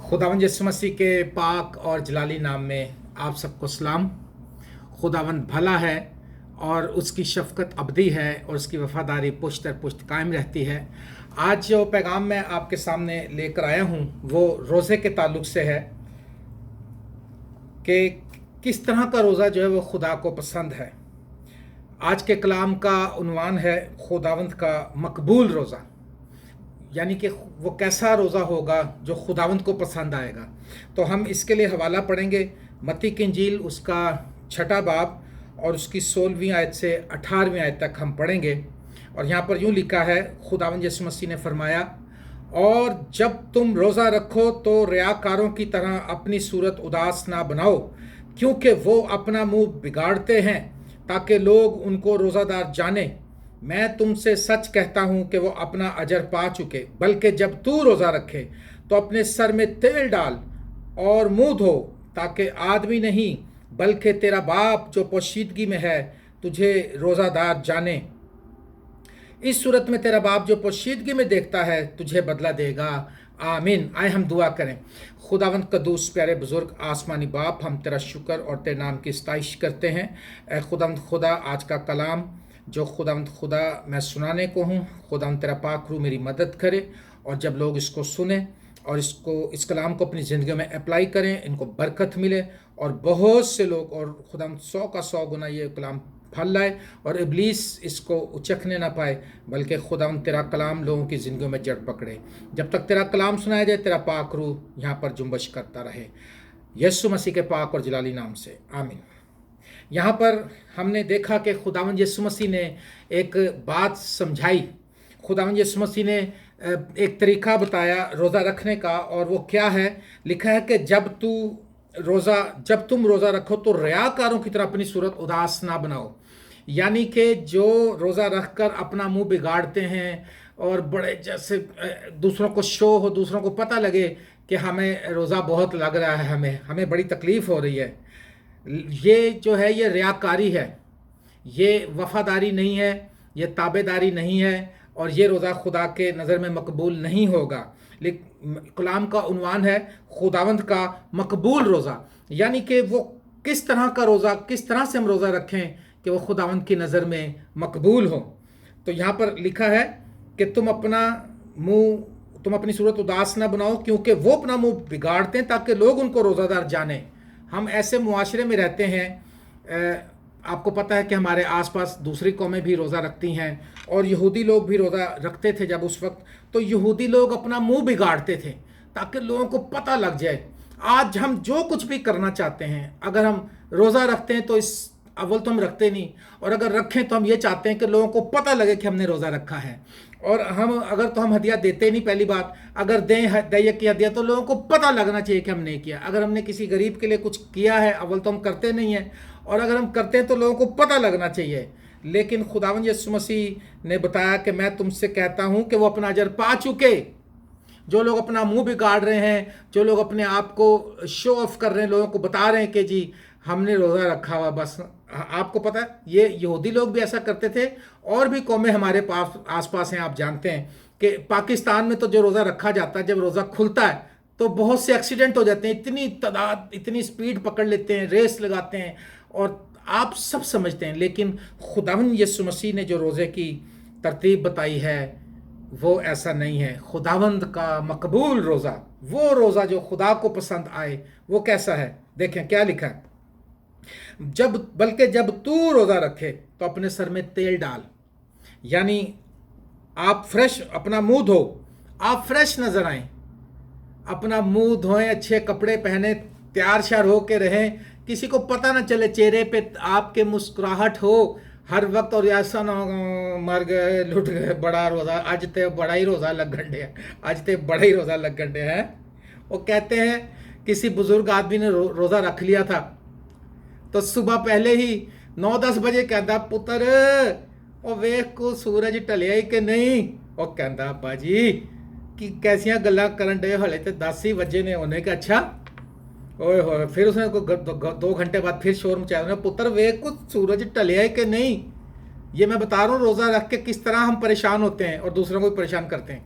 खुदावंद यीशु मसीह के पाक और जलाली नाम में आप सबको सलाम। खुदावंद भला है और उसकी शफ़क़त अबदी है और उसकी वफ़ादारी पुश्त दर पुश्त कायम रहती है। आज जो पैगाम मैं आपके सामने लेकर आया हूँ वो रोज़े के ताल्लुक़ से है कि किस तरह का रोज़ा जो है वो खुदा को पसंद है। आज के कलाम का उन्वान है खुदावंद का मकबूल रोज़ा, यानी कि वो कैसा रोज़ा होगा जो खुदावंद को पसंद आएगा। तो हम इसके लिए हवाला पढ़ेंगे मत्ती की इंजील उसका 6 बाब और उसकी 16वीं आयत से 18वीं आयत तक हम पढ़ेंगे। और यहाँ पर यूँ लिखा है, खुदावंद यीशु मसीह ने फरमाया, और जब तुम रोज़ा रखो तो रियाकारों की तरह अपनी सूरत उदास ना बनाओ, क्योंकि वो अपना मुंह बिगाड़ते हैं ताकि लोग उनको रोज़ादार जाने। मैं तुमसे सच कहता हूँ कि वो अपना अजर पा चुके। बल्कि जब तू रोज़ा रखे तो अपने सर में तेल डाल और मुंह धो, ताकि आदमी नहीं बल्कि तेरा बाप जो पोशीदगी में है तुझे रोज़ादार जाने। इस सूरत में तेरा बाप जो पोशीदगी में देखता है तुझे बदला देगा। आमीन। आए हम दुआ करें। खुदावंद कदूस प्यारे बुज़ुर्ग आसमानी बाप, हम तेरा शुक्र और तेरे नाम की सताइश करते हैं। ए खुदावंद खुदा, आज का कलाम जो खुदावंद खुदा मैं सुनाने को हूँ, खुदावंद तेरा पाक रूह मेरी मदद करे, और जब लोग इसको सुने और इस कलाम को अपनी ज़िंदगी में अप्लाई करें, इनको बरकत मिले और बहुत से लोग, और खुदावंद 100 का 100 गुना ये कलाम फल लाए और इब्लीस इसको उचकने ना पाए, बल्कि खुदावंद तेरा कलाम लोगों की ज़िंदगी में जड़ पकड़े। जब तक तेरा कलाम सुनाया जाए, तेरा पाक रूह यहाँ पर जुम्बश करता रहे, यीशु मसीह के पाक और जलाली नाम से, आमीन। यहाँ पर हमने देखा कि खुदावंद यीशु मसीह ने एक बात समझाई। खुदावंद यीशु मसीह ने एक तरीका बताया रोज़ा रखने का, और वो क्या है? लिखा है कि जब तुम रोज़ा रखो तो रियाकारों की तरह अपनी सूरत उदास ना बनाओ। यानी कि जो रोज़ा रख कर अपना मुंह बिगाड़ते हैं और बड़े जैसे दूसरों को शो हो, दूसरों को पता लगे कि हमें रोज़ा बहुत लग रहा है, हमें बड़ी तकलीफ़ हो रही है, ये जो है ये रियाकारी है, ये वफ़ादारी नहीं है, ये ताबेदारी नहीं है, और ये रोज़ा खुदा के नज़र में मकबूल नहीं होगा। कलाम का उन्वान है खुदावंद का मकबूल रोज़ा, यानी कि वो किस तरह का रोज़ा, किस तरह से हम रोज़ा रखें कि वो खुदावंद की नज़र में मकबूल हो। तो यहाँ पर लिखा है कि तुम अपनी सूरत उदास ना बनाओ, क्योंकि वो अपना मुंह बिगाड़ते हैं ताकि लोग उनको रोज़ादार जाने। हम ऐसे मुआशरे में रहते हैं, आपको पता है कि हमारे आसपास दूसरी कौमें भी रोज़ा रखती हैं, और यहूदी लोग भी रोज़ा रखते थे जब उस वक्त। तो यहूदी लोग अपना मुंह बिगाड़ते थे ताकि लोगों को पता लग जाए। आज हम जो कुछ भी करना चाहते हैं, अगर हम रोज़ा रखते हैं तो अव्वल तो हम रखते नहीं, और अगर रखें तो हम ये चाहते हैं कि लोगों को पता लगे कि हमने रोज़ा रखा है। और हम हदिया देते नहीं। पहली बात, अगर दें दैयक की हदिया तो लोगों को पता लगना चाहिए कि हमने किया। अगर हमने किसी गरीब के लिए कुछ किया है, अव्वल तो हम करते नहीं हैं, और अगर हम करते हैं तो लोगों को पता लगना चाहिए। लेकिन खुदावंद यीशु मसीह ने बताया कि मैं तुमसे कहता हूँ कि वो अपना अजर पा चुके। जो लोग अपना मुंह बिगाड़ रहे हैं, जो लोग अपने आप को शो ऑफ कर रहे हैं, लोगों को बता रहे हैं कि जी हमने रोज़ा रखा हुआ, बस आपको पता है ये यहूदी लोग भी ऐसा करते थे, और भी कौमें हमारे पास आसपास हैं। आप जानते हैं कि पाकिस्तान में तो जो रोज़ा रखा जाता है, जब रोज़ा खुलता है तो बहुत से एक्सीडेंट हो जाते हैं, इतनी तादाद, इतनी स्पीड पकड़ लेते हैं, रेस लगाते हैं, और आप सब समझते हैं। लेकिन खुदावंद यीशु मसीह ने जो रोज़े की तरतीब बताई है वो ऐसा नहीं है। खुदावंद का मकबूल रोज़ा, वो रोज़ा जो खुदा को पसंद आए, वो कैसा है? देखें क्या लिखा है, बल्कि जब तू रोज़ा रखे तो अपने सर में तेल डाल। यानी आप फ्रेश अपना मुंह धो, आप फ्रेश नज़र आएं, अपना मुंह धोएं, अच्छे कपड़े पहने, तैयार श्यार हो के रहें, किसी को पता ना चले, चेहरे पे आपके मुस्कुराहट हो हर वक्त, और ऐसा ना हो मर गए, लुट गए, बड़ा रोज़ा आज ते बड़ा ही रोज़ा लग गंडे है, आज ते बड़ा ही रोज़ा लग गंडे हैं। वो कहते हैं किसी बुज़ुर्ग आदमी ने रोज़ा रख लिया था, तो सुबह पहले ही 9-10 बजे कहता, पुत्र ਉਹ ਵੇਖ ਕੋ सूरज ਢਲਿਆ ਹੀ कि नहीं। ਉਹ ਕਹਿੰਦਾ ਬਾਜੀ कि कैसियां गल्लां करन डे, हले तो 10 ही बजे ने। उन्हें कहा अच्छा, ओए होए। फिर उसने 2 घंटे बाद फिर शोर मचाया, उन्हें पुत्र वेख को सूरज ढलिया है कि नहीं। ये मैं बता रहा हूँ रोज़ा रख के किस तरह हम परेशान होते हैं और दूसरों को भी परेशान करते हैं।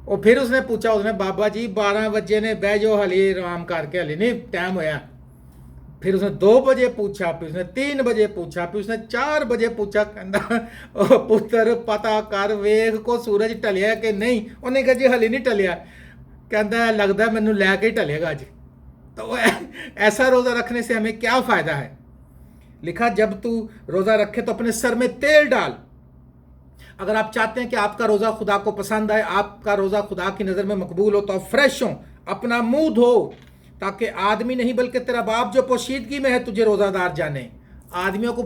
और फिर उसने पूछा, उसने बाबा जी 12 बजे ने बह जो हली आराम करके हली नहीं टाइम होया। फिर उसने 2 बजे पूछा, फिर उसने 3 बजे पूछा, फिर उसने 4 बजे पूछा, कहता ओ पुत्र पता कर वेख को सूरज ढलिया कि नहीं। उन्हें कहा जी हली नहीं ढलिया। कहता लगता मैनू लैके ही ढलेगा अज। तो ऐसा रोज़ा रखने से हमें क्या फ़ायदा है? लिखा जब तू रोज़ा रखे तो अपने सर में तेल डाल। अगर आप चाहते हैं कि आपका रोज़ा खुदा को पसंद आए, आपका रोज़ा खुदा की नज़र में मकबूल हो, तो आप फ्रेश हो, अपना मुंह धो, ताकि आदमी नहीं बल्कि तेरा बाप जो पोशीदगी में है तुझे रोज़ादार जाने। आदमियों को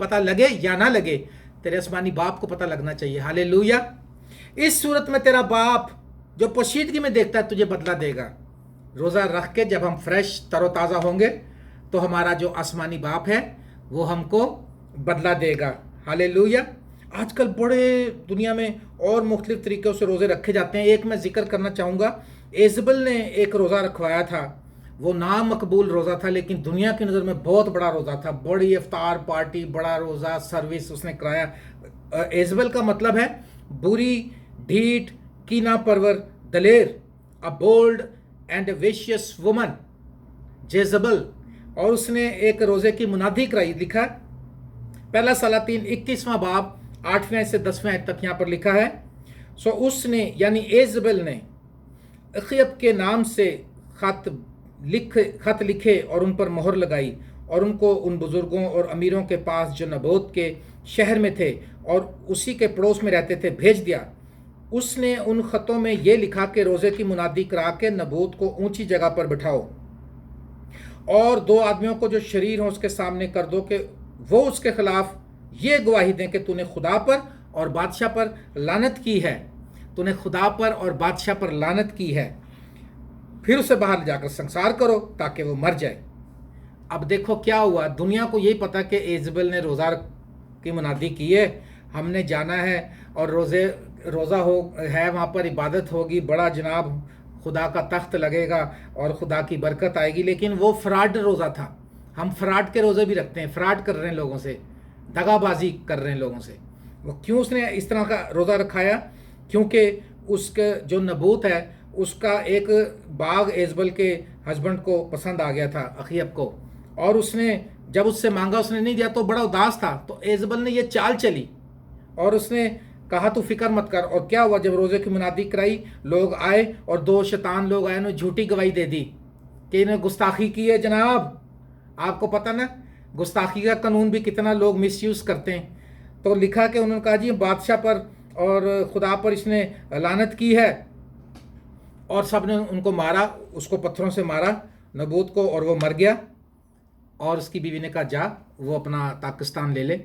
पता लगे या ना लगे, तेरे आसमानी बाप को पता लगना चाहिए। हालेलुया। इस सूरत में तेरा बाप जो पोशीदगी में देखता है तुझे बदला देगा। रोज़ा रख के जब हम फ्रेश तरोताज़ा होंगे तो हमारा जो आसमानी बाप है वो हमको बदला देगा। हालेलुया। आजकल बड़े दुनिया में और मुख्तलिफ तरीक़ों से रोज़े रखे जाते हैं। एक मैं जिक्र करना चाहूँगा, इज़बल ने एक रोज़ा रखवाया था, वो नामकबूल रोज़ा था लेकिन दुनिया की नज़र में बहुत बड़ा रोज़ा था। बड़ी इफ्तार पार्टी, बड़ा रोज़ा सर्विस उसने कराया। इज़बल का मतलब है बुरी, ढीठ, कीना परवर, दलेर, a bold and vicious woman, Jezebel. और उसने एक रोज़े की मुनादी कराई। लिखा पहला सलातीन 21वां बाब 8वें से 10वें आयत तक यहाँ पर लिखा है। सो उसने यानी इज़बल ने अखीब के नाम से खत लिखे और उन पर मोहर लगाई और उनको उन बुज़ुर्गों और अमीरों के पास जो नबोत के शहर में थे और उसी के पड़ोस में रहते थे भेज दिया। उसने उन ख़तों में ये लिखा कि रोज़े की मुनादी करा के नबूत को ऊंची जगह पर बिठाओ और 2 आदमियों को जो शरीर हों उसके सामने कर दो कि वो उसके खिलाफ ये गवाही दें कि तूने खुदा पर और बादशाह पर लानत की है, तूने खुदा पर और बादशाह पर लानत की है। फिर उसे बाहर जाकर संसार करो ताकि वो मर जाए। अब देखो क्या हुआ, दुनिया को यही पता कि इज़बल ने रोज़ा की मुनादी की है, हमने जाना है और रोज़ा हो है, वहाँ पर इबादत होगी, बड़ा जनाब खुदा का तख्त लगेगा और खुदा की बरकत आएगी। लेकिन वो फ्रॉड रोज़ा था। हम फ्रॉड के रोज़े भी रखते हैं, फ्रॉड कर रहे हैं लोगों से, दगाबाजी कर रहे हैं लोगों से। वो क्यों उसने इस तरह का रोज़ा रखाया? क्योंकि उसके जो नबूत है उसका एक बाग इज़बल के हस्बैंड को पसंद आ गया था, अखीब को, और उसने जब उससे मांगा उसने नहीं दिया तो बड़ा उदास था। तो इज़बल ने ये चाल चली और उसने कहा तू फिक्र मत कर। और क्या हुआ, जब रोज़े की मुनादी कराई लोग आए और 2 शैतान लोग आए, उन्होंने झूठी गवाही दे दी कि इन्हें गुस्ताखी की है। जनाब आपको पता ना गुस्ताखी का कानून भी कितना लोग मिसयूज़ करते हैं। तो लिखा कि उन्होंने कहा जी बादशाह पर और खुदा पर इसने लानत की है, और सब ने उनको मारा, उसको पत्थरों से मारा नबूत को, और वो मर गया। और उसकी बीवी ने कहा जा वो अपना पाकिस्तान ले ले।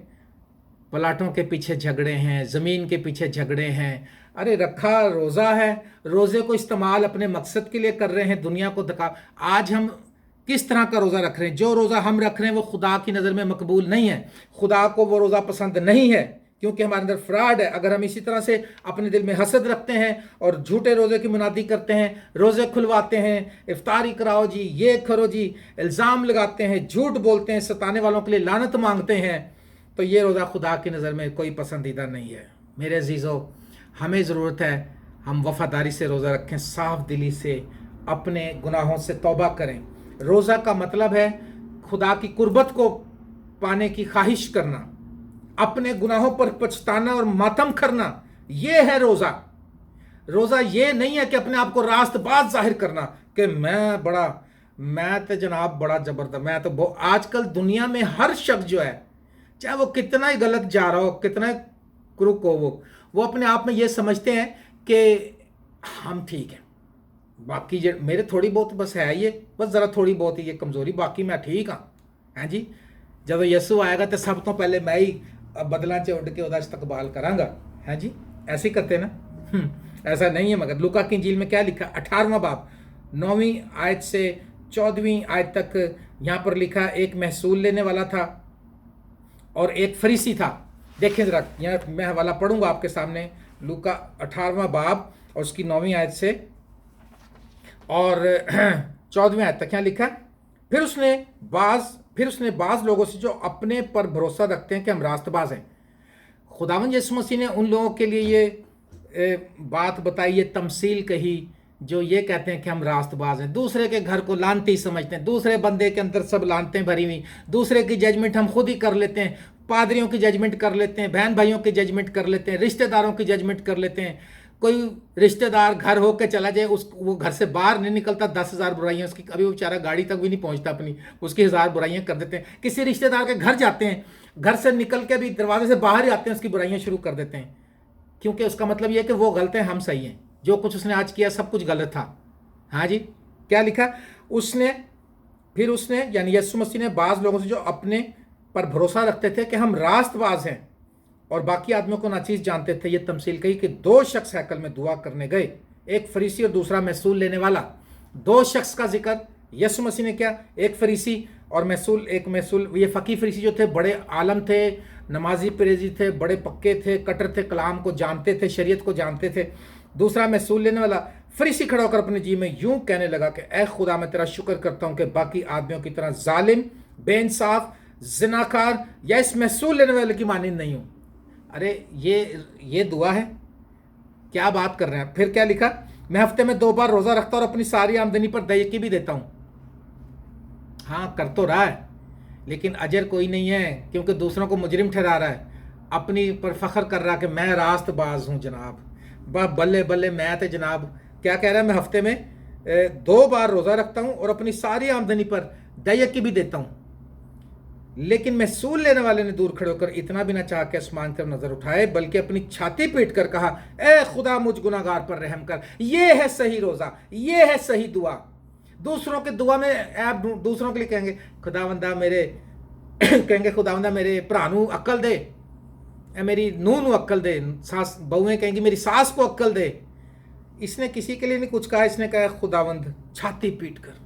पलाटों के पीछे झगड़े हैं, ज़मीन के पीछे झगड़े हैं। अरे रखा रोज़ा है, रोज़े को इस्तेमाल अपने मकसद के लिए कर रहे हैं, दुनिया को दिखा। आज हम किस तरह का रोज़ा रख रहे हैं? जो रोज़ा हम रख रहे हैं वो खुदा की नज़र में मकबूल नहीं है। खुदा को वो रोज़ा पसंद नहीं है क्योंकि हमारे अंदर फ्रॉड है। अगर हम इसी तरह से अपने दिल में हसद रखते हैं और झूठे रोज़े की मुनादी करते हैं, रोज़े खुलवाते हैं, इफ्तारी कराओ जी, ये करो जी, इल्ज़ाम लगाते हैं, झूठ बोलते हैं, सताने वालों के लिए लानत मांगते हैं, तो ये रोज़ा खुदा की नज़र में कोई पसंदीदा नहीं है। मेरे अजीज़ों, हमें ज़रूरत है हम वफ़ादारी से रोज़ा रखें, साफ़ दिली से अपने गुनाहों से तौबा करें। रोज़ा का मतलब है खुदा की कुर्बत को पाने की ख्वाहिश करना, अपने गुनाहों पर पछताना और मातम करना, ये है रोज़ा। रोज़ा ये नहीं है कि अपने आप को रास्तबाज जाहिर करना कि मैं तो जनाब बड़ा ज़बरदस्त, मैं तो आजकल दुनिया में हर शख्स जो है, चाहे वो कितना ही गलत जा रहा हो, कितना क्रूक हो, वो अपने आप में ये समझते हैं कि हम ठीक हैं, बाकी मेरे थोड़ी बहुत बस है, ये बस ज़रा थोड़ी बहुत ही ये कमज़ोरी, बाकी मैं ठीक हाँ। हैं जी, जब यसू आएगा तो सब तो पहले मैं ही बदला च उड़ के उदा इस्तकबाल करांगा। हैं जी, ऐसे ही करते ना। ऐसा नहीं है। मगर लूका की इंजील में क्या लिखा, 18वां बाब 9वीं आयत से 14वीं आयत तक यहाँ पर लिखा, एक महसूल लेने वाला था और एक फरीसी था। देखें ज़रा, यहाँ मैं हवाला पढ़ूंगा आपके सामने, लूका 18वां बाब और उसकी 9वीं आयत से और 14वीं आयत तक। यहाँ लिखा, फिर उसने बाज़ लोगों से जो अपने पर भरोसा रखते हैं कि हम रास्तबाज हैं। खुदावंद यीशु मसीह ने उन लोगों के लिए ये बात बताई, ये तमसील कही जो ये कहते हैं कि हम रास्तबाज हैं, दूसरे के घर को लानती समझते हैं, दूसरे बंदे के अंदर सब लानतें भरी हुई, दूसरे की जजमेंट हम खुद ही कर लेते हैं, पादरियों की जजमेंट कर लेते हैं, बहन भाइयों की जजमेंट कर लेते हैं, रिश्तेदारों की जजमेंट कर लेते हैं। कोई रिश्तेदार घर होके चला जाए, उस वो घर से बाहर नहीं निकलता, 10,000 बुराइयाँ उसकी, कभी वो बेचारा गाड़ी तक भी नहीं पहुंचता अपनी, उसकी 1000 बुराइयाँ कर देते हैं। किसी रिश्तेदार के घर जाते हैं, घर से निकल के भी दरवाजे से बाहर ही आते हैं, उसकी बुराइयाँ शुरू कर देते हैं, क्योंकि उसका मतलब ये है कि वो गलत है, हम सही हैं, जो कुछ उसने आज किया सब कुछ गलत था। हाँ जी, क्या लिखा उसने, फिर उसने यानी यीशु मसीह ने बाज़ लोगों से जो अपने पर भरोसा रखते थे कि हम रास्तबाज हैं और बाकी आदमियों को नाचीज जानते थे, ये तमसील कही कि 2 शख्स हैकल में दुआ करने गए, एक फरीसी और दूसरा महसूल लेने वाला। 2 शख्स का जिक्र यीशु मसीह ने किया, एक फरीसी और महसूल, एक महसूल, ये फ़कीह फरीसी जो थे बड़े आलम थे, नमाजी परहेजी थे, बड़े पक्के थे, कटर थे, कलाम को जानते थे, शरीयत को जानते थे। दूसरा महसूल लेने वाला फरीसी खड़ा होकर अपने जी में यूं कहने लगा कि ऐ खुदा, मैं तेरा शुक्र करता हूं कि बाकी आदमियों की तरह जालिम, बेइंसाफ, जिनाकार या इस महसूल लेने वाले की मानिंद नहीं हूं। अरे ये दुआ है, क्या बात कर रहे हैं। फिर क्या लिखा, मैं हफ्ते में 2 बार रोज़ा रखता हूं और अपनी सारी आमदनी पर दयकी भी देता हूं। हाँ, कर तो रहा है, लेकिन अजर कोई नहीं है, क्योंकि दूसरों को मुजरिम ठहरा रहा है, अपनी पर फख्र कर रहा कि मैं रास्तबाज हूँ जनाब, बल्ले बल्ले मैं तो जनाब। क्या कह रहा है, मैं हफ्ते में 2 बार रोज़ा रखता हूँ और अपनी सारी आमदनी पर दयकी भी देता हूँ। लेकिन महसूल लेने वाले ने दूर खड़े होकर इतना भी ना चाह के आसमान की तरफ नजर उठाए, बल्कि अपनी छाती पीट कर कहा, ए खुदा मुझ गुनाहगार पर रहम कर। ये है सही रोज़ा, ये है सही दुआ। दूसरों के दुआ में आप दूसरों के लिए कहेंगे खुदावंदा मेरे कहेंगे खुदावंदा मेरे भरा नूं अक्ल दे, मेरी नूह नूं अक्ल दे, सास बहुएं कहेंगी मेरी सास को अक्ल दे। इसने किसी के लिए नहीं कुछ कहा, इसने कहा खुदावंद, छाती पीट कर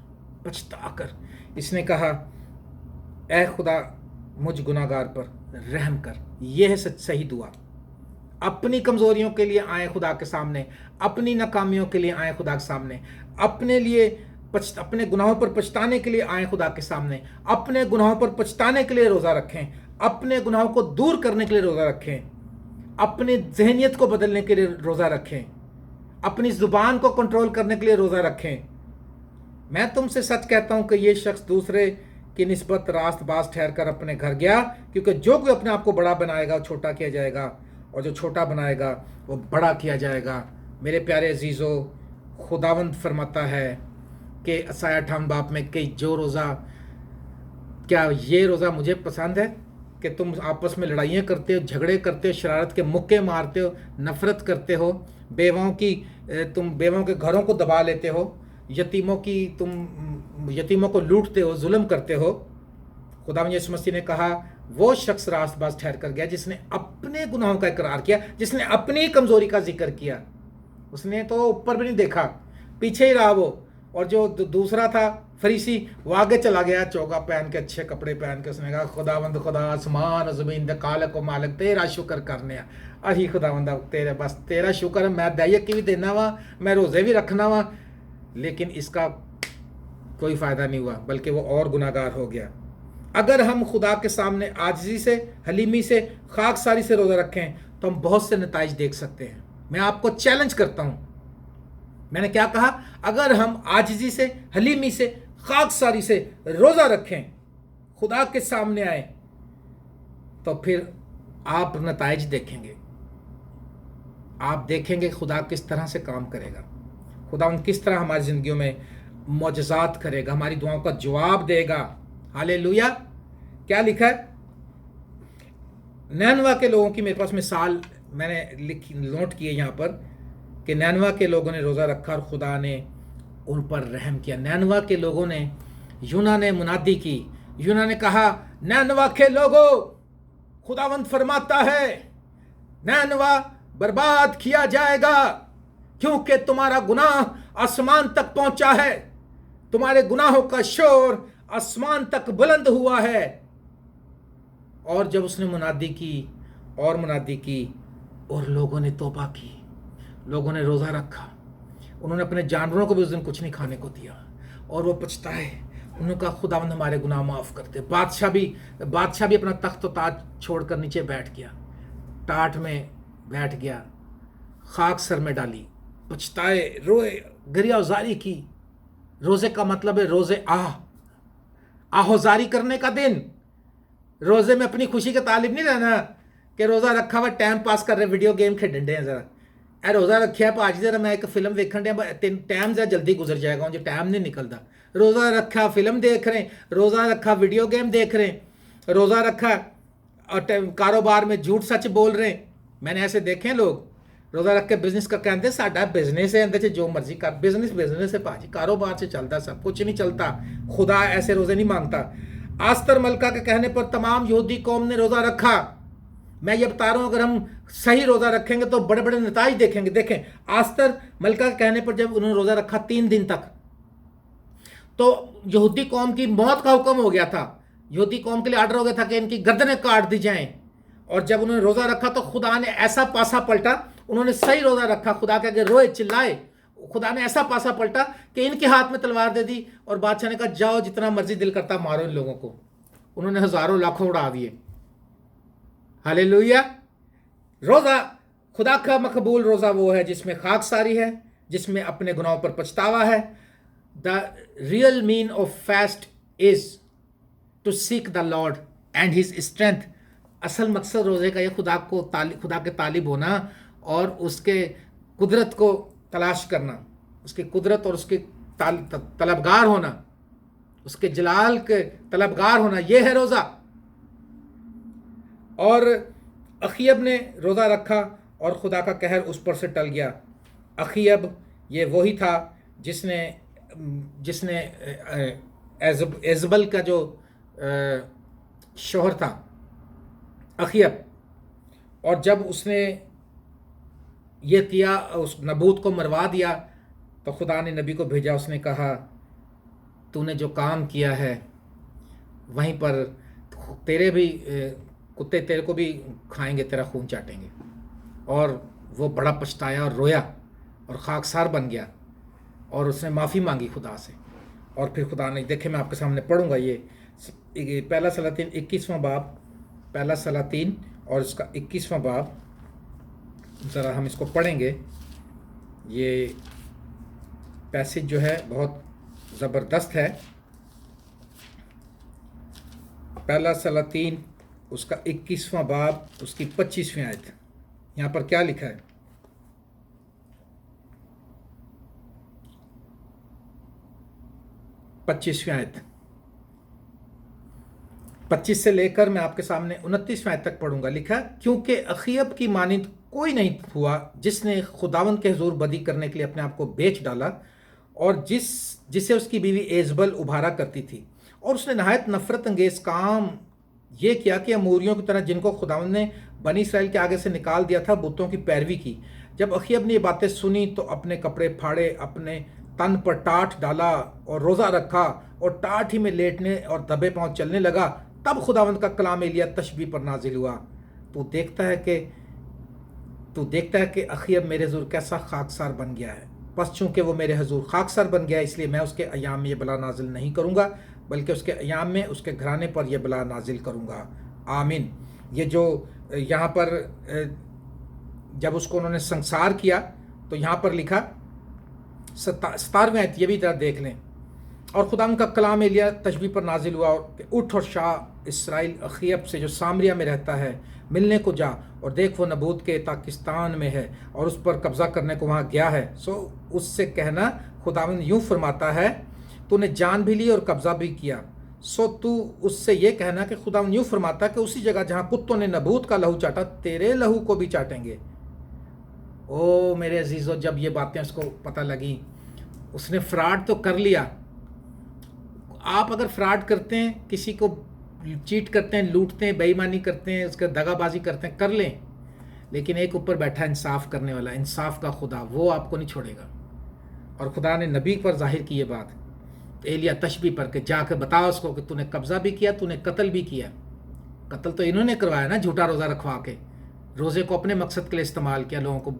पछता कर इसने कहा, ऐ खुदा मुझ गुनाहगार पर रहम कर। यह है सही दुआ। अपनी कमज़ोरियों के लिए आए खुदा के सामने, अपनी नाकामियों के लिए आए खुदा के सामने, अपने लिए अपने गुनाहों पर पछताने के लिए आए खुदा के सामने, अपने गुनाहों पर पछताने के लिए रोज़ा रखें, अपने गुनाहों को दूर करने के लिए रोज़ा रखें, अपनी जहनीत को बदलने के लिए रोज़ा रखें, अपनी ज़ुबान को कंट्रोल करने के लिए रोज़ा रखें। मैं तुमसे सच कहता हूं कि ये शख्स दूसरे की निस्बत रास्तबाज ठहर कर अपने घर गया, क्योंकि जो कोई अपने आप को बड़ा बनाएगा वो छोटा किया जाएगा, और जो छोटा बनाएगा वो बड़ा किया जाएगा। मेरे प्यारे अजीज़ों, खुदावंद फरमाता है कि असाया 58 बाप में कि जो रोज़ा, क्या ये रोज़ा मुझे पसंद है कि तुम आपस में लड़ाइयाँ करते हो, झगड़े करते हो, शरारत के मुक्के मारते हो, नफ़रत करते हो, तुम बेवाओं के घरों को दबा लेते हो, तुम यतीमों को लूटते हो, जुल्म करते हो। खुदावंद यीशु मसीह ने कहा वो शख्स रास्तबाज ठहर कर गया जिसने अपने गुनाहों का इकरार किया, जिसने अपनी कमज़ोरी का जिक्र किया। उसने तो ऊपर भी नहीं देखा, पीछे ही रहा वो। और जो दूसरा था फरीसी, वो आगे चला गया, चौका पहन के, अच्छे कपड़े पहन के। उसने कहा खुदावंद खुदा आसमान ज़मीन दे खालिक व मालिक, तेरा शुक्र करने अही खुदावंद, तेरे बस तेरा शुक्र है, मैं दयकी भी देना वा, मैं रोज़े भी रखना वा। लेकिन इसका कोई फ़ायदा नहीं हुआ, बल्कि वो और गुनाहगार हो गया। अगर हम खुदा के सामने आजिज़ी से, हलीमी से, खाकसारी से रोज़ा रखें तो हम बहुत से नताइज देख सकते हैं। मैं आपको चैलेंज करता हूँ, मैंने क्या कहा, अगर हम आजिज़ी से, हलीमी से, खाकसारी से रोज़ा रखें, खुदा के सामने आए, तो फिर आप नताइज देखेंगे। आप देखेंगे खुदा किस तरह से काम करेगा, खुदा किस तरह हमारी ज़िंदगियों में मौजज़ात करेगा, हमारी दुआओं का जवाब देगा। हालेलुया। क्या लिखा है, नैनवा के लोगों की मेरे पास मिसाल मैंने नोट की है यहाँ पर, कि नैनवा के लोगों ने रोज़ा रखा और खुदा ने उन पर रहम किया। नैनवा के लोगों ने, यूना ने मुनादी की, यूना ने कहा नैनवा के लोगों, खुदावंद फरमाता है नैनवा बर्बाद किया जाएगा, क्योंकि तुम्हारा गुनाह आसमान तक पहुंचा है, तुम्हारे गुनाहों का शोर आसमान तक बुलंद हुआ है। और जब उसने मुनादी की और मुनादी की, और लोगों ने तौबा की, लोगों ने रोज़ा रखा, उन्होंने अपने जानवरों को भी उस दिन कुछ नहीं खाने को दिया, और वो पछताए। उन्होंने कहा खुदावंद हमारे गुनाह माफ़ करते। बादशाह भी अपना तख्त ताज छोड़कर नीचे बैठ गया, टाट में बैठ गया। خاک سر میں ڈالی، پچھتائے، روئے، گریہ وزاری کی۔ روزے کا مطلب ہے روزے آہوزاری کرنے کا دن۔ روزے میں اپنی خوشی کا طالب نہیں رہنا کہ روزہ رکھا ہوا ٹائم پاس کر رہے ویڈیو گیم کھیڈن ڈے ہیں ذرا، اے روزہ رکھیا پاجی ذرا میں ایک فلم ویکھن ڈیا، ٹائم ذرا جلدی گزر جائے گا، مجھے ٹائم نہیں نکلتا۔ روزہ رکھا فلم دیکھ رہے ہیں، روزہ رکھا ویڈیو گیم دیکھ رہے ہیں، روزہ رکھا اور کاروبار میں جھوٹ سچ بول رہے ہیں۔ میں نے ایسے دیکھے ہیں لوگ روزہ رکھ کے بزنس کا کہتے ساڈا بزنس ہے، اندر سے جو مرضی کر، بزنس ہے پاجی، کاروبار سے چلتا، سب کچھ نہیں چلتا۔ خدا ایسے روزے نہیں مانگتا۔ آستر ملکہ کے کہنے پر تمام یہودی قوم نے روزہ رکھا۔ میں یہ بتا رہا ہوں اگر ہم صحیح روزہ رکھیں گے تو بڑے بڑے نتائج دیکھیں گے۔ دیکھیں آستر ملکہ کے کہنے پر جب انہوں نے روزہ رکھا 3 دن تک، تو یہودی قوم کی موت کا حکم ہو گیا تھا۔ یہودی قوم کے لیے آرڈر ہو گیا تھا کہ ان کی گردنیں کاٹ دی جائیں۔ اور جب انہوں نے روزہ رکھا تو خدا نے ایسا پاسا پلٹا، انہوں نے صحیح روزہ رکھا، خدا کے آگے روئے چلائے، خدا نے ایسا پاسا پلٹا کہ ان کے ہاتھ میں تلوار دے دی اور بادشاہ نے کہا جاؤ جتنا مرضی دل کرتا مارو ان لوگوں کو۔ انہوں نے ہزاروں لاکھوں اڑا دیے۔ ہاللیلویہ۔ روزہ، خدا کا مقبول روزہ وہ ہے جس میں خاک ساری ہے، جس میں اپنے گناہوں پر پچھتاوا ہے۔ The real mean of fast is to seek the Lord and his strength. اصل مقصد روزے کا یہ خدا کے طالب ہونا اور اس کے قدرت کو تلاش کرنا، اس کی قدرت اور اس کے طلبگار ہونا، اس کے جلال کے طلبگار ہونا، یہ ہے روزہ۔ اور اخیب نے روزہ رکھا اور خدا کا قہر اس پر سے ٹل گیا۔ اخیب یہ وہی تھا جس نے ایزبل کا جو شوہر تھا اخیب، اور جب اس نے یہ کیا، اس نبوت کو مروا دیا، تو خدا نے نبی کو بھیجا، اس نے کہا تو نے جو کام کیا ہے وہیں پر تیرے بھی کتے تیرے کو بھی کھائیں گے، تیرا خون چاٹیں گے۔ اور وہ بڑا پچھتایا اور رویا اور خاکسار بن گیا، اور اس نے معافی مانگی خدا سے۔ اور پھر خدا نے، دیکھیں میں آپ کے سامنے پڑھوں گا یہ پہلا سلاطین 21واں باب، پہلا سلاطین اور اس کا 21واں باب، ذرا ہم اس کو پڑھیں گے۔ یہ پیسج جو ہے بہت زبردست ہے۔ پہلا سلاطین اس کا 21واں باب، اس کی 25ویں آیت، یہاں پر کیا لکھا ہے؟ 25ویں آیت، 25 سے لے کر میں آپ کے سامنے 29ویں آیت تک پڑھوں گا۔ لکھا کیونکہ اخیب کی مانند کوئی نہیں ہوا جس نے خداوند کے حضور بدی کرنے کے لیے اپنے آپ کو بیچ ڈالا، اور جسے اس کی بیوی ایزبل ابھارا کرتی تھی، اور اس نے نہایت نفرت انگیز کام یہ کیا کہ اموریوں کی طرح جن کو خداوند نے بنی اسرائیل کے آگے سے نکال دیا تھا بتوں کی پیروی کی۔ جب اخیب نے یہ باتیں سنی تو اپنے کپڑے پھاڑے، اپنے تن پر ٹاٹ ڈالا اور روزہ رکھا، اور ٹاٹ ہی میں لیٹنے اور دبے پاؤں چلنے لگا۔ تب خداوند کا کلام ایلیا تشبیہ پر نازل ہوا، تو دیکھتا ہے کہ اخیب میرے حضور کیسا خاکسار بن گیا ہے، پس چونکہ وہ میرے حضور خاکسار بن گیا اس لیے میں اس کے ایام میں یہ بلا نازل نہیں کروں گا، بلکہ اس کے ایام میں اس کے گھرانے پر یہ بلا نازل کروں گا۔ آمین۔ یہ جو یہاں پر جب اس کو انہوں نے سنسار کیا تو یہاں پر لکھا 17ویں آیت، یہ بھی ذرا دیکھ لیں۔ اور خدا کا کلام ایلیا تشبیہ پر نازل ہوا کہ اٹھ اور شاہ اسرائیل اخیب سے جو سامریہ میں رہتا ہے ملنے کو جا، اور دیکھ وہ نبوت کے پاکستان میں ہے اور اس پر قبضہ کرنے کو وہاں گیا ہے۔ اس سے کہنا خداوند یوں فرماتا ہے تو نے جان بھی لی اور قبضہ بھی کیا، تو اس سے یہ کہنا کہ خداوند یوں فرماتا ہے کہ اسی جگہ جہاں کتوں نے نبوت کا لہو چاٹا تیرے لہو کو بھی چاٹیں گے۔ او میرے عزیزو، جب یہ باتیں اس کو پتہ لگیں، اس نے فراڈ تو کر لیا۔ آپ اگر فراڈ کرتے ہیں، کسی کو چیٹ کرتے ہیں، لوٹتے ہیں، بے ایمانی کرتے ہیں، اس کا دغا بازی کرتے ہیں، کر لیں، لیکن ایک اوپر بیٹھا انصاف کرنے والا، انصاف کا خدا، وہ آپ کو نہیں چھوڑے گا۔ اور خدا نے نبی پر ظاہر کی یہ بات ایلیا تشبیہ پر کہ جا کے بتا اس کو کہ تو نے قبضہ بھی کیا، تو نے قتل بھی کیا۔ قتل تو انہوں نے کروایا نا، جھوٹا روزہ رکھوا کے، روزے کو اپنے مقصد کے لیے استعمال کیا، لوگوں کو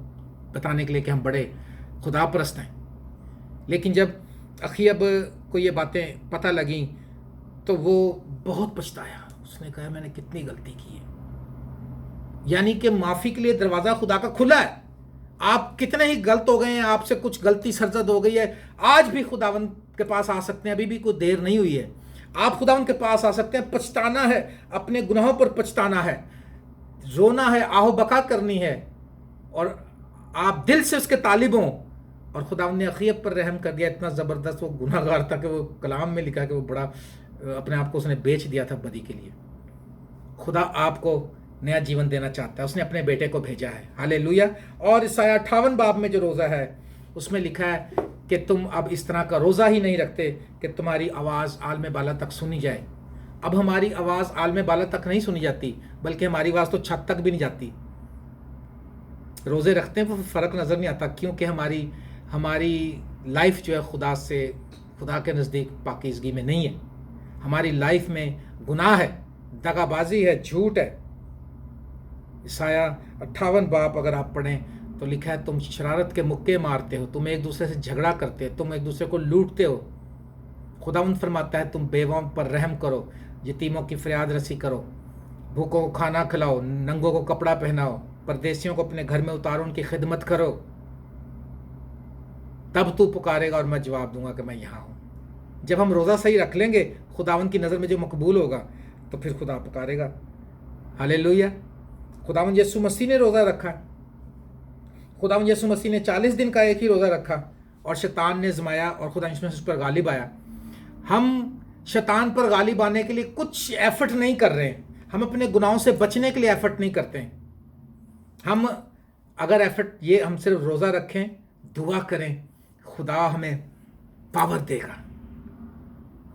بتانے کے لیے کہ ہم بڑے خدا پرست ہیں۔ لیکن جب اخیب کو یہ باتیں پتہ لگیں تو وہ بہت پچھتایا، اس نے کہا میں نے کتنی غلطی کی ہے۔ یعنی کہ معافی کے لیے دروازہ خدا کا کھلا ہے، آپ کتنے ہی غلط ہو گئے ہیں, آپ سے کچھ غلطی سرزد ہو گئی ہے, آج بھی خداوند کے پاس آ سکتے ہیں, ابھی بھی کوئی دیر نہیں ہوئی ہے. آپ خداوند کے پاس آ سکتے ہیں, پچھتانا ہے, اپنے گناہوں پر پچھتانا ہے, رونا ہے, آہو بکا کرنی ہے, اور آپ دل سے اس کے طالب ہوں. اور خداوند نے اخیب پر رحم کر دیا, اتنا زبردست وہ گناہ گار تھا کہ وہ کلام میں لکھا کہ وہ بڑا اپنے آپ کو اس نے بیچ دیا تھا بدی کے لیے. خدا آپ کو نیا جیون دینا چاہتا ہے, اس نے اپنے بیٹے کو بھیجا ہے. ہالےلویا. اور عیسائی 58 باب میں جو روزہ ہے اس میں لکھا ہے کہ تم اب اس طرح کا روزہ ہی نہیں رکھتے کہ تمہاری آواز عالم بالا تک سنی جائے. اب ہماری آواز عالم بالا تک نہیں سنی جاتی, بلکہ ہماری آواز تو چھت تک بھی نہیں جاتی. روزے رکھتے ہیں وہ فرق نظر نہیں آتا, کیونکہ ہماری لائف جو ہے خدا کے نزدیک پاکیزگی میں نہیں ہے. ہماری لائف میں گناہ ہے, دغا بازی ہے, جھوٹ ہے. عیسائی 58 باب اگر آپ پڑھیں تو لکھا ہے تم شرارت کے مکے مارتے ہو, تم ایک دوسرے سے جھگڑا کرتے ہو, تم ایک دوسرے کو لوٹتے ہو. خداوند فرماتا ہے تم بیواؤں پر رحم کرو, یتیموں کی فریاد رسی کرو, بھوکوں کو کھانا کھلاؤ, ننگوں کو کپڑا پہناؤ, پردیسیوں کو اپنے گھر میں اتارو, ان کی خدمت کرو. تب تو پکارے گا اور میں جواب دوں گا کہ میں یہاں ہوں. جب ہم روزہ صحیح رکھ لیں گے, خداوند کی نظر میں جو مقبول ہوگا, تو پھر خدا پکارے گا. ہالےلویا. خداوند یسوع مسیح نے روزہ رکھا, خداوند یسوع مسیح نے 40 دن کا ایک ہی روزہ رکھا, اور شیطان نے زمایا اور خدا یسوع مسیح اس پر غالب آیا. ہم شیطان پر غالب آنے کے لیے کچھ ایفرٹ نہیں کر رہے ہیں, ہم اپنے گناہوں سے بچنے کے لیے ایفرٹ نہیں کرتے ہیں. ہم اگر ایفرٹ یہ ہم صرف روزہ رکھیں, دعا کریں, خدا ہمیں پاور دے گا,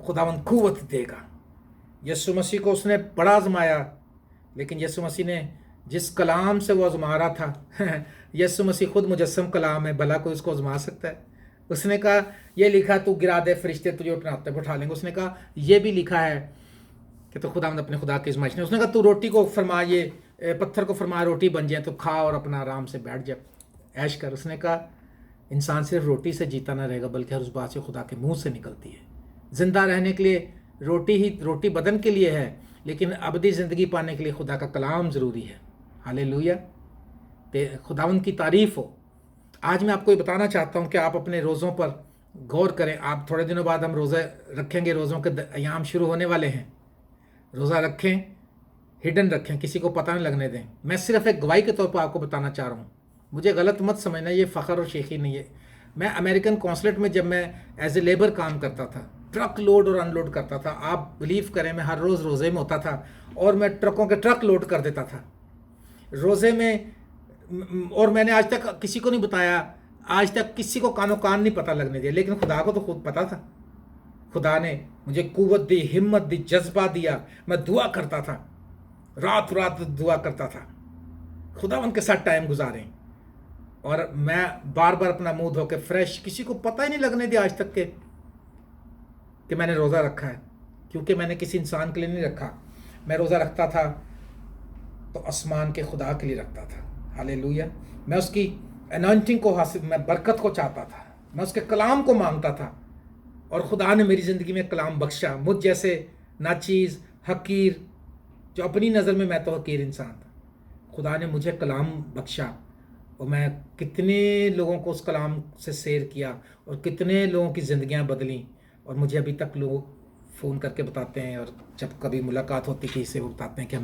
خداوند قوت دے گا. یسوع مسیح کو اس نے بڑا آزمایا, لیکن یسوع مسیح نے جس کلام سے وہ آزما رہا تھا, یسوع مسیح خود مجسم کلام ہے, بھلا کوئی اس کو آزما سکتا ہے؟ اس نے کہا یہ لکھا تو گرا دے فرشتے تجھے اٹھا لیں گے. اس نے کہا یہ بھی لکھا ہے کہ تو خداوند اپنے خدا کی آزمائش نے. اس نے کہا تو روٹی کو فرما, یہ پتھر کو فرما روٹی بن جائے, تو کھا اور اپنا آرام سے بیٹھ جا, عیش کر. اس نے کہا انسان صرف روٹی سے جیتا نہ رہے گا, بلکہ ہر اس بات سے خدا کے منہ سے نکلتی ہے. زندہ رہنے کے لیے روٹی بدن کے لیے ہے, لیکن ابدی زندگی پانے کے لیے خدا کا کلام ضروری ہے. ہالےلویا. خداوند کی تعریف ہو. آج میں آپ کو یہ بتانا چاہتا ہوں کہ آپ اپنے روزوں پر غور کریں. آپ تھوڑے دنوں بعد ہم روزے رکھیں گے, روزوں کے ایام شروع ہونے والے ہیں. روزہ رکھیں, ہڈن رکھیں, کسی کو پتہ نہیں لگنے دیں. میں صرف ایک گواہی کے طور پر آپ کو بتانا چاہ رہا ہوں, مجھے غلط مت سمجھنا, یہ فخر اور شیخی نہیں ہے. میں امریکن کونسلیٹ میں جب میں ایز اے لیبر کام کرتا تھا, ٹرک لوڈ اور ان لوڈ کرتا تھا. آپ بلیو کریں میں ہر روز روزے میں ہوتا تھا, اور میں ٹرکوں کے ٹرک لوڈ کر دیتا تھا روزے میں. اور میں نے آج تک کسی کو نہیں بتایا, آج تک کسی کو کان و کان نہیں پتہ لگنے دیا, لیکن خدا کو تو خود پتہ تھا. خدا نے مجھے قوت دی, ہمت دی, جذبہ دیا. میں دعا کرتا تھا, رات دعا کرتا تھا, خدا ان کے ساتھ ٹائم گزاریں. اور میں بار بار اپنا منہ دھو کے فریش, کسی کو پتہ ہی نہیں لگنے دیا آج تک کہ میں نے روزہ رکھا ہے, کیونکہ میں نے کسی انسان کے لیے نہیں رکھا. میں روزہ رکھتا تھا تو آسمان کے خدا کے لیے رکھتا تھا. ہالےلویا. میں اس کی انوائنٹنگ کو حاصل, میں برکت کو چاہتا تھا, میں اس کے کلام کو مانگتا تھا, اور خدا نے میری زندگی میں کلام بخشا. مجھ جیسے ناچیز, حقیر, جو اپنی نظر میں تو حقیر انسان تھا, خدا نے مجھے کلام بخشا, اور میں کتنے لوگوں کو اس کلام سے سیر کیا, اور کتنے لوگوں کی زندگیاں بدلیں. اور مجھے ابھی تک لوگ فون کر کے بتاتے ہیں, اور جب کبھی ملاقات ہوتی کسی سے, وہ بتاتے ہیں کہ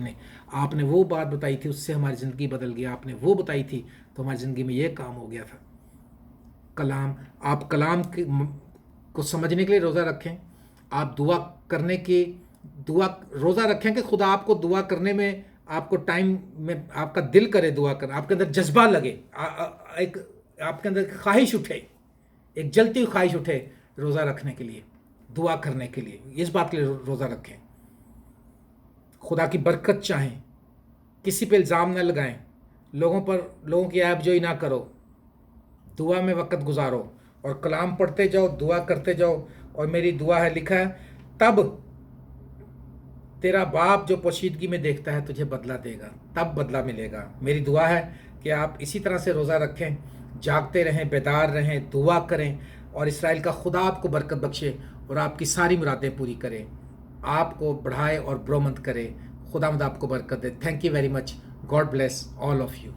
آپ نے وہ بات بتائی تھی, اس سے ہماری زندگی بدل گیا, آپ نے وہ بتائی تھی تو ہماری زندگی میں یہ کام ہو گیا تھا. کلام, آپ کلام کو سمجھنے کے لیے روزہ رکھیں. آپ دعا کرنے کی روزہ رکھیں کہ خدا آپ کو دعا کرنے میں, آپ کو ٹائم میں آپ کا دل کرے دعا کرنا, آپ کے اندر جذبہ لگے, ایک آپ کے اندر خواہش اٹھے, ایک جلتی ہوئی خواہش اٹھے روزہ رکھنے کے لیے, دعا کرنے کے لیے. اس بات کے لیے روزہ رکھیں. خدا کی برکت چاہیں, کسی پہ الزام نہ لگائیں, لوگوں کی عیب جوئی نہ کرو, دعا میں وقت گزارو, اور کلام پڑھتے جاؤ, دعا کرتے جاؤ. اور میری دعا ہے, لکھا ہے, تب تیرا باپ جو پوشیدگی میں دیکھتا ہے تجھے بدلہ دے گا, تب بدلہ ملے گا. میری دعا ہے کہ آپ اسی طرح سے روزہ رکھیں, جاگتے رہیں, بیدار رہیں, دعا کریں, اور اسرائیل کا خدا آپ کو برکت بخشے, اور آپ کی ساری مرادیں پوری کرے, آپ کو بڑھائے اور برومند کرے. خدا مند آپ کو برکت دے. Thank you very much. God bless all of you.